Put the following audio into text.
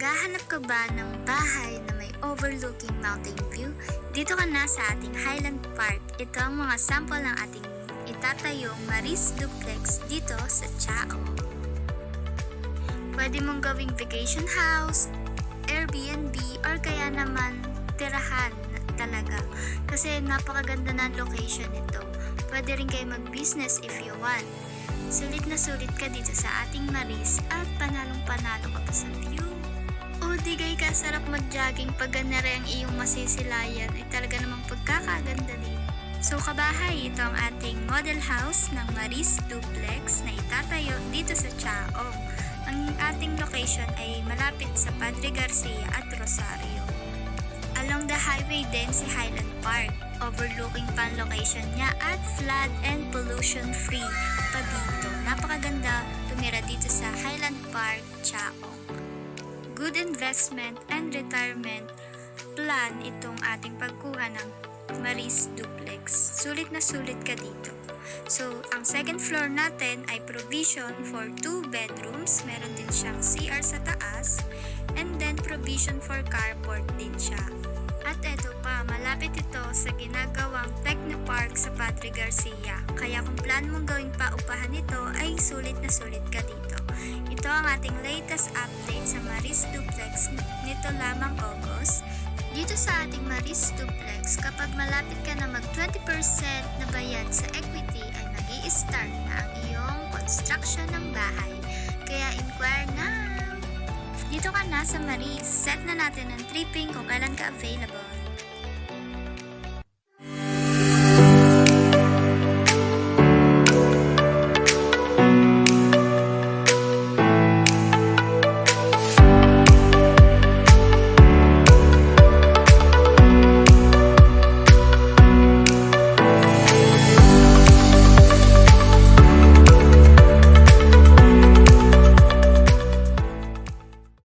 Naghahanap ka ba ng bahay na may overlooking mountain view? Dito ka na sa ating Highland Park. Ito ang mga sample ng ating itatayong Maris Duplex dito sa Chao. Pwede mong gawing vacation house, Airbnb, or kaya naman tirahan talaga. Kasi napakaganda ng location nito. Pwede rin kayo mag-business if you want. Sulit na sulit ka dito sa ating Maris at panalong-panalo ka pa sa view. O digay ka, sarap mag-jogging pag ganare ang iyong masisilayan ay talaga namang pagkakaganda din. So kabahay, ito ang ating model house ng Maris Duplex na itatayo dito sa Chao. Ang ating location ay malapit sa Padre Garcia at Rosario. Along the highway din si Highland Park. Overlooking pa ang location niya at flood and pollution free pa dito. Napakaganda tumira dito sa Highland Park, Chao. Good investment and retirement plan itong ating pagkuha ng Maris Duplex. Sulit na sulit ka dito. So, ang second floor natin ay provision for 2 bedrooms. Meron din siyang CR sa taas. And then, provision for carport din siya. At eto pa, malapit ito sa ginagawang Technopark sa Padre Garcia. Kaya kung plan mong gawing paupahan ito, ay sulit na sulit ka dito. Ito ang ating latest update sa Maris Duplex nito lamang August. Dito sa ating Maris Duplex, kapag malapit ka na mag 20% na bayad sa equity, ay mag-i-start na ang iyong construction ng bahay. Kaya inquire na! Dito ka na sa Maris, set na natin ang tripping kung kailan ka available.